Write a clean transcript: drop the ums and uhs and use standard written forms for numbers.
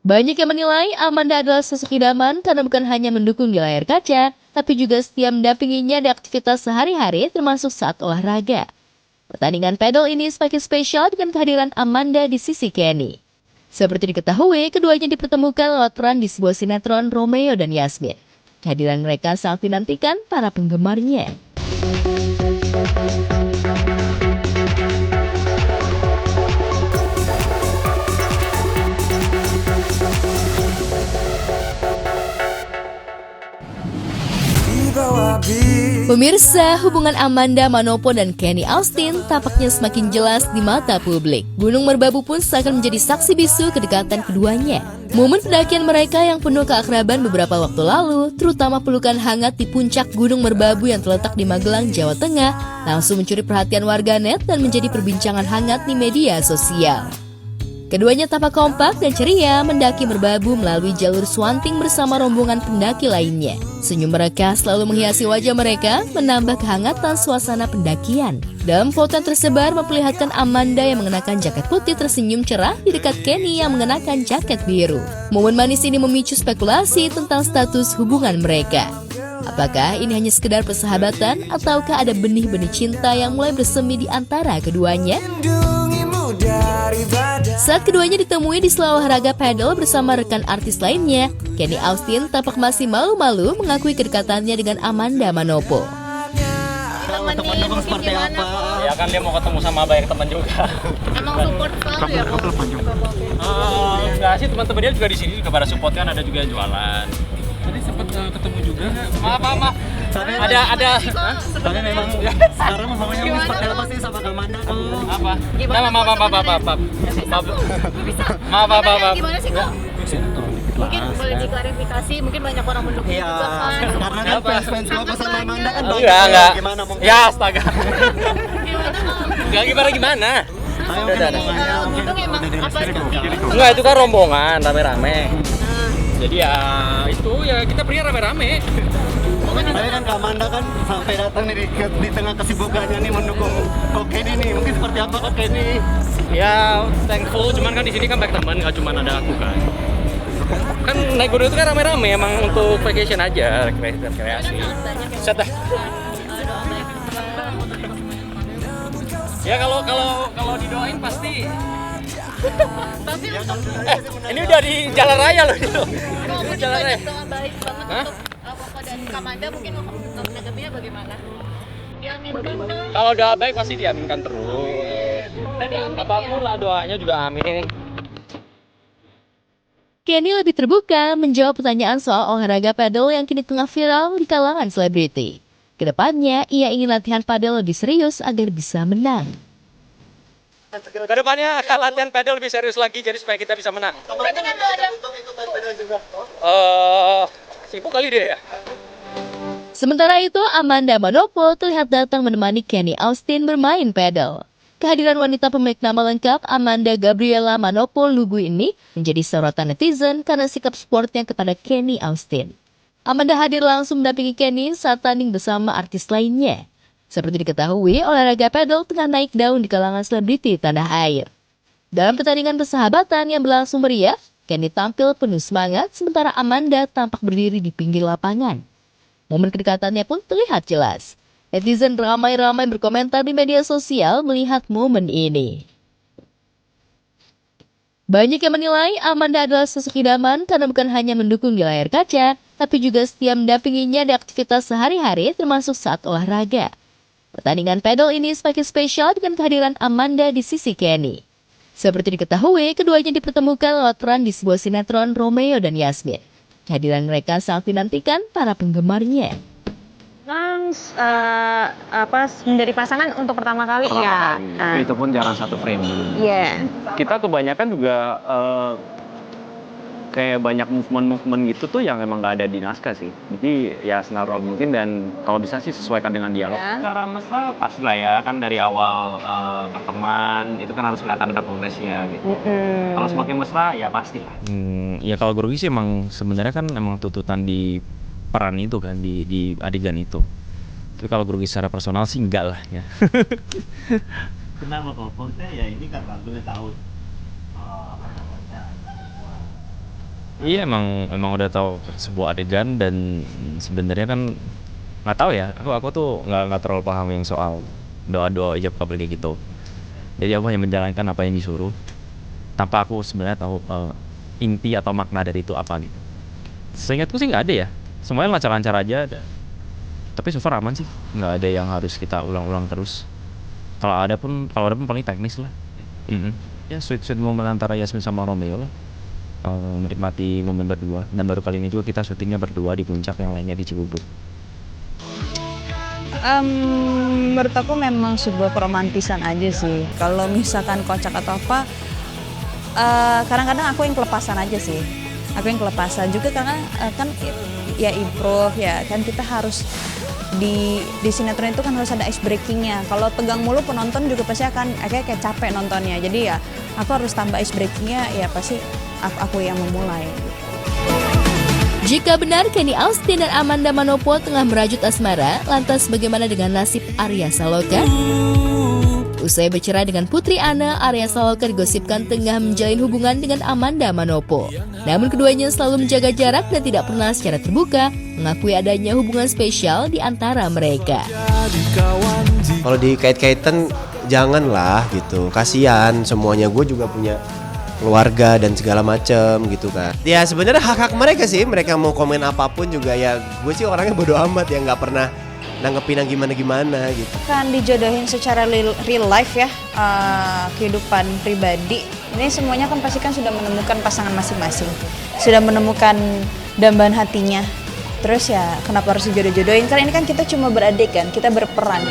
Banyak yang menilai Amanda adalah sosok idaman karena bukan hanya mendukung di layar kaca, tapi juga setia mendampinginya di aktivitas sehari-hari termasuk saat olahraga. Pertandingan pedal ini semakin spesial dengan kehadiran Amanda di sisi Kenny. Seperti diketahui, keduanya dipertemukan lewat peran di sebuah sinetron Romeo dan Yasmin. Kehadiran mereka sangat dinantikan para penggemarnya. Pemirsa, hubungan Amanda Manopo dan Kenny Austin tampaknya semakin jelas di mata publik. Gunung Merbabu pun seakan menjadi saksi bisu kedekatan keduanya. Momen pendakian mereka yang penuh keakraban beberapa waktu lalu, terutama pelukan hangat di puncak Gunung Merbabu yang terletak di Magelang, Jawa Tengah, langsung mencuri perhatian warganet dan menjadi perbincangan hangat di media sosial. Keduanya tampak kompak dan ceria mendaki Merbabu melalui jalur Swanting bersama rombongan pendaki lainnya. Senyum mereka selalu menghiasi wajah mereka, menambah kehangatan suasana pendakian. Dalam foto yang tersebar memperlihatkan Amanda yang mengenakan jaket putih tersenyum cerah di dekat Kenny yang mengenakan jaket biru. Momen manis ini memicu spekulasi tentang status hubungan mereka. Apakah ini hanya sekedar persahabatan ataukah ada benih-benih cinta yang mulai bersemi di antara keduanya? Saat keduanya ditemui di sela olahraga paddle bersama rekan artis lainnya, Kenny Austin tampak masih malu-malu mengakui kedekatannya dengan Amanda Manopo. Teman-teman seperti apa? Ya kan dia mau ketemu sama banyak teman juga. Emang support selalu ya? Enggak sih, teman-teman dia juga di sini juga pada support, kan ada juga yang jualan. Tadi sempat ketemu juga nggak? Maaf. Ada. Tapi memang sekarang hubungannya seperti apa sih sama Amanda? Apa? Gimana? Maaf. Gimana sih kok? Mungkin boleh diklarifikasi, mungkin banyak orang mendukung Iya, Iya. juga kan. Karena kan fans gua sama Amanda kan banyak. Enggak. Gimana mungkin? Ya astaga. Gimana Om? Enggak gimana? Ayo mungkin hubungannya mungkin Iya. udah diresmikan. Enggak, itu kan rombongan rame-rame. Nah, Jadi ya itu ya kita pergi rame-rame. tapi kan Kak Amanda kan sampai datang nih di tengah kesibukannya nih mendukung Kok Kenny nih. Mungkin seperti apa Kok Kenny? Ya thankful, cuman kan di sini kan banyak teman, nggak cuma ada aku kan. Kan naik gunung itu kan rame-rame emang untuk vacation aja, rekreasi. Set dah. Ya kalau didoain pasti. Tapi Ini udah di jalan raya loh itu. mungkin Jalan raya. banyak doa baik banget Hah? untuk Koko dan Kak Amanda, mungkin menanggapinya bagaimana? Diaminkan. Kalau doa baik pasti diaminkan terus. Apapun lah doanya juga amin. Kenny lebih terbuka menjawab pertanyaan soal olahraga paddle yang kini tengah viral di kalangan selebriti. Kedepannya, ia ingin latihan paddle lebih serius agar bisa menang. Kedepannya akan latihan pedal lebih serius lagi jadi supaya kita bisa menang. Berarti kan lo ada Sibuk kali dia ya. Sementara itu, Amanda Manopo terlihat datang menemani Kenny Austin bermain paddle. Kehadiran wanita pemilik nama lengkap Amanda Gabriela Manopo Lugu ini menjadi sorotan netizen karena sikap sportnya kepada Kenny Austin. Amanda hadir langsung mendampingi Kenny saat tanding bersama artis lainnya. Seperti diketahui, olahraga paddle tengah naik daun di kalangan selebriti tanah air. Dalam pertandingan persahabatan yang berlangsung meriah, Kenny tampil penuh semangat sementara Amanda tampak berdiri di pinggir lapangan. Momen kedekatannya pun terlihat jelas. Netizen ramai-ramai berkomentar di media sosial melihat momen ini. Banyak yang menilai Amanda adalah sosok idaman karena bukan hanya mendukung di layar kaca, tapi juga setia mendampinginya di aktivitas sehari-hari termasuk saat olahraga. Pertandingan paddle ini semakin spesial dengan kehadiran Amanda di sisi Kenny. Seperti diketahui, keduanya dipertemukan lewat peran di sebuah sinetron Romeo dan Yasmin. Kehadiran mereka sangat dinantikan para penggemarnya. Menjadi pasangan untuk pertama kali ya. Itu pun jarang satu frame. Iya. Kita kebanyakan juga kayak banyak movement gitu tuh yang emang nggak ada di naskah sih. Jadi ya senarol mungkin dan kalau bisa sih sesuaikan dengan dialog. Ya. Cara mesra pasti lah ya kan dari awal berteman itu kan harus kelihatan ada progresnya gitu. Kalau semakin mesra ya pasti lah. Ya kalau grogi sih emang sebenarnya kan emang tuntutan di peran itu kan di adegan itu. Tapi kalau grogi secara personal sih enggak lah ya. Kenapa kok? Maksudnya ya ini kan udah tahu Iya emang udah tahu sebuah adegan dan sebenarnya kan nggak tahu ya. Aku tuh nggak terlalu paham yang soal doa ijab kabul kayak gitu. Jadi aku hanya menjalankan apa yang disuruh tanpa aku sebenarnya tahu inti atau makna dari itu apa gitu. Seingatku sih nggak ada ya. Semuanya lancar-lancar aja. Tapi so far aman sih. Nggak ada yang harus kita ulang-ulang terus. Kalau ada pun paling teknis lah. Ya sweet momen antara Yasmin sama Romeo lah. Menikmati momen berdua, dan baru kali ini juga kita syutingnya berdua di puncak, yang lainnya di Cibubur. Menurut aku memang sebuah keromantisan aja sih. Kalau misalkan kocak atau apa, kadang-kadang aku yang kelepasan aja sih. Aku yang kelepasan juga karena kan ya improve ya kan, kita harus di sinetron itu kan harus ada ice breakingnya. Kalau tegang mulu penonton juga pasti akan kayak capek nontonnya. Jadi ya aku harus tambah ice breakingnya, ya pasti aku yang memulai. Jika benar Kenny Austin dan Amanda Manopo tengah merajut asmara, lantas bagaimana dengan nasib Arya Saloka? Usai bercerai dengan Putri Ana, Arya Saloka digosipkan tengah menjalin hubungan dengan Amanda Manopo. Namun keduanya selalu menjaga jarak dan tidak pernah secara terbuka mengakui adanya hubungan spesial di antara mereka. Kalau dikait-kaitan janganlah gitu, kasihan semuanya, gue juga punya keluarga dan segala macem gitu kan. Ya sebenarnya hak-hak mereka sih, mereka mau komen apapun juga ya, gue sih orangnya bodo amat ya, nggak pernah nanggepin yang gimana-gimana gitu. Kan dijodohin secara real life ya, kehidupan pribadi. Ini semuanya kan pasti kan sudah menemukan pasangan masing-masing, sudah menemukan dambaan hatinya. Terus ya kenapa harus dijodoh-jodohin? Karena ini kan kita cuma beradik kan, kita berperan.